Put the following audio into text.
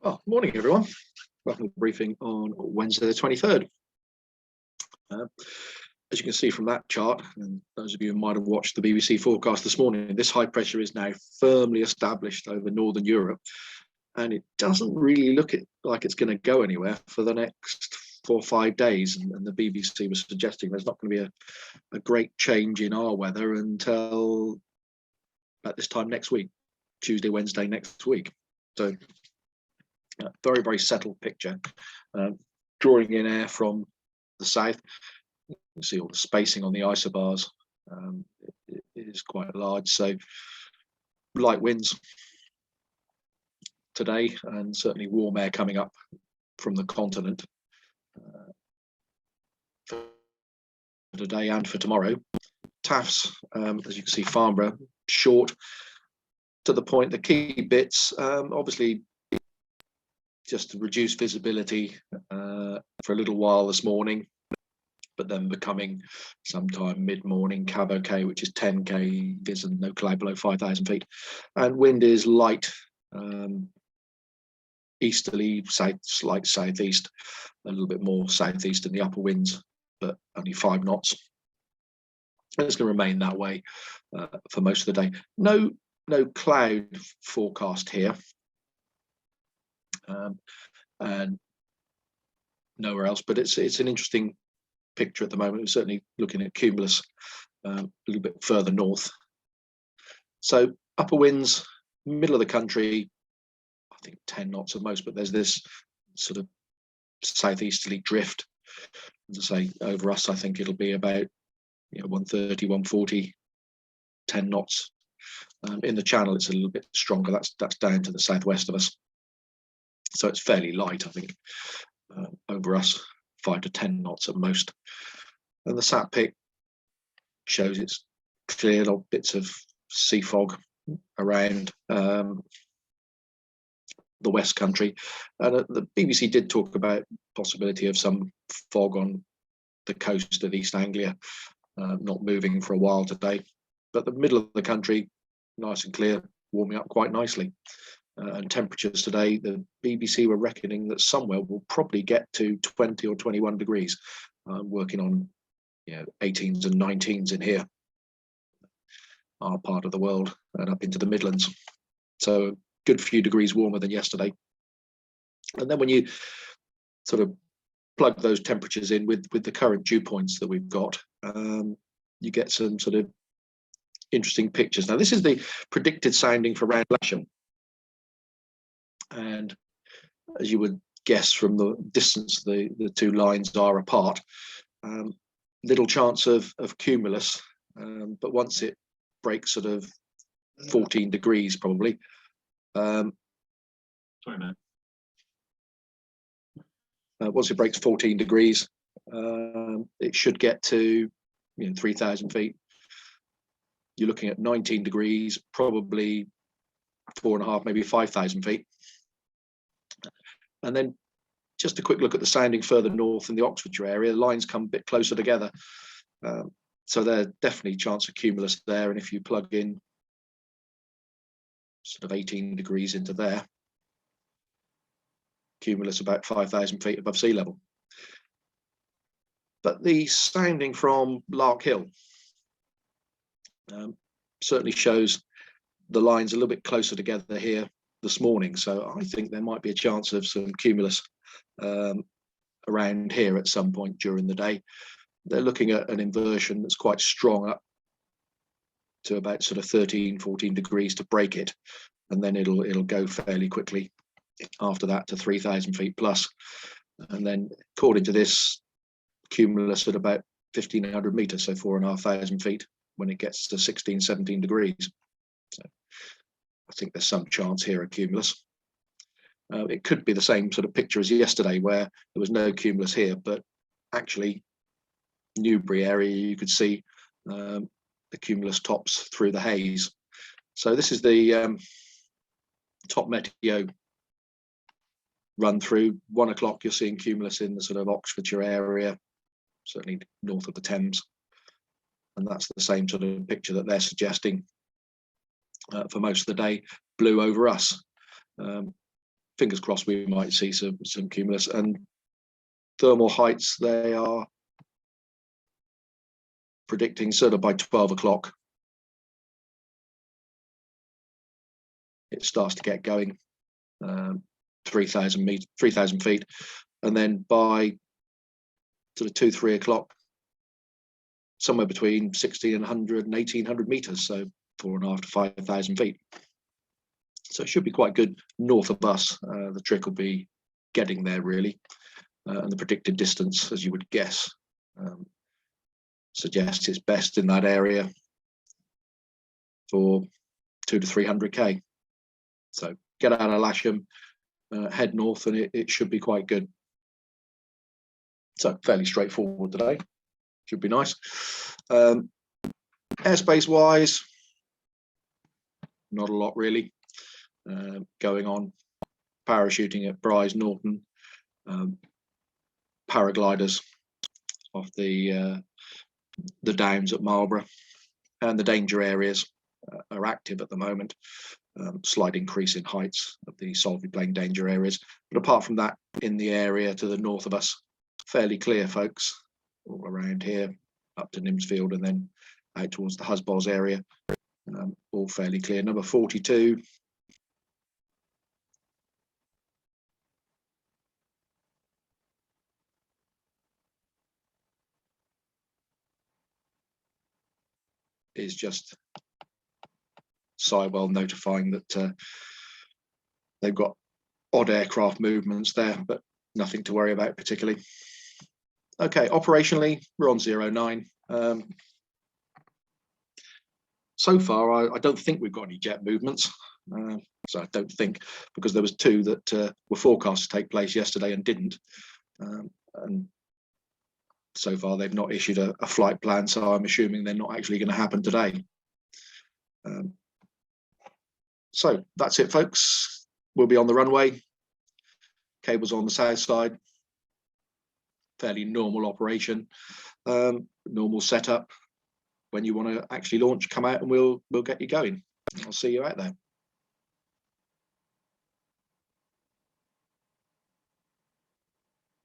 Well, morning everyone. Welcome to the briefing on Wednesday the 23rd. As you can see from that chart, and those of you who might have watched the BBC forecast this morning, this high pressure is now firmly established over Northern Europe, and it doesn't really look like it's going to go anywhere for the next 4 or 5 days. And the BBC was suggesting there's not going to be a great change in our weather until about this time next week, Tuesday, Wednesday next week. So very, very settled picture, drawing in air from the south. You can see all the spacing on the isobars. It is quite large, so light winds today, and certainly warm air coming up from the continent for today and for tomorrow. TAFs, as you can see, Farnborough, short to the point. The key bits, obviously, just to reduce visibility for a little while this morning, but then becoming sometime mid-morning cab-okay, which is 10k vis and no cloud below 5,000 feet. And wind is light, easterly, slight southeast, a little bit more southeast in the upper winds, but only 5 knots. And it's going to remain that way for most of the day. No cloud forecast here. And nowhere else, but it's an interesting picture at the moment. We're certainly looking at cumulus a little bit further north. So upper winds, middle of the country, I think 10 knots at most, but there's this sort of southeasterly drift. As I say, over us, I think it'll be about 130, 140, 10 knots. In the channel, it's a little bit stronger. That's down to the southwest of us. So it's fairly light, I think, over us, 5 to 10 knots at most. And the sat pic shows it's cleared of bits of sea fog around the West Country. And the BBC did talk about possibility of some fog on the coast of East Anglia, not moving for a while today. But the middle of the country, nice and clear, warming up quite nicely. And temperatures today, the BBC were reckoning that somewhere we'll probably get to 20 or 21 degrees, working on 18s and 19s in here, our part of the world, and up into the Midlands. So a good few degrees warmer than yesterday. And then when you sort of plug those temperatures in with the current dew points that we've got, you get some sort of interesting pictures. Now, this is the predicted sounding for around Lasham. And as you would guess from the distance the two lines are apart, little chance of cumulus, but once it breaks sort of 14 degrees probably, once it breaks 14 degrees, it should get to 3,000 feet. You're looking at 19 degrees, probably 4.5, maybe 5,000 feet. And then just a quick look at the sounding further north in the Oxfordshire area. The lines come a bit closer together. So there's definitely chance of cumulus there. And if you plug in sort of 18 degrees into there, cumulus about 5,000 feet above sea level. But the sounding from Lark Hill certainly shows the lines a little bit closer together here this morning, so I think there might be a chance of some cumulus around here at some point during the day. They're looking at an inversion that's quite strong up to about sort of 13, 14 degrees to break it, and then it'll go fairly quickly after that to 3,000 feet plus, and then according to this, cumulus at about 1,500 meters, so 4,500 feet when it gets to 16, 17 degrees. So I think there's some chance here of cumulus. It could be the same sort of picture as yesterday where there was no cumulus here, but actually Newbury area, you could see the cumulus tops through the haze. So this is the top meteo run through. 1 o'clock, you're seeing cumulus in the sort of Oxfordshire area, certainly north of the Thames. And that's the same sort of picture that they're suggesting for most of the day, blue over us. fingers crossed we might see some cumulus. And thermal heights, they are predicting sort of by 12 o'clock it starts to get going, 3,000 feet, and then by sort of 2-3 o'clock, somewhere between 1,600 and 1,800 meters, so 4,500 to 5,000 feet. So it should be quite good north of us. The trick will be getting there, really, and the predicted distance, as you would guess, suggests it's best in that area for 200 to 300k. So get out of Lasham, head north, and it should be quite good. So fairly straightforward today. Should be nice. Airspace wise, not a lot really going on. Parachuting at Bryce Norton, paragliders off the downs at Marlborough, and the danger areas are active at the moment. Slight increase in heights of the Solvay Plain danger areas, but apart from that, in the area to the north of us, fairly clear, folks, all around here up to Nimsfield and then out towards the Husbos area, all fairly clear. Number 42 is just Sywell notifying that they've got odd aircraft movements there, but nothing to worry about particularly. Okay, operationally, we're on 09. So far, I don't think we've got any jet movements. So I don't think, because there was 2 that were forecast to take place yesterday and didn't. And so far, they've not issued a flight plan, so I'm assuming they're not actually going to happen today. So that's it, folks. We'll be on the runway. Cables on the south side. Fairly normal operation, normal setup. When you want to actually launch, come out and we'll get you going. I'll see you out there.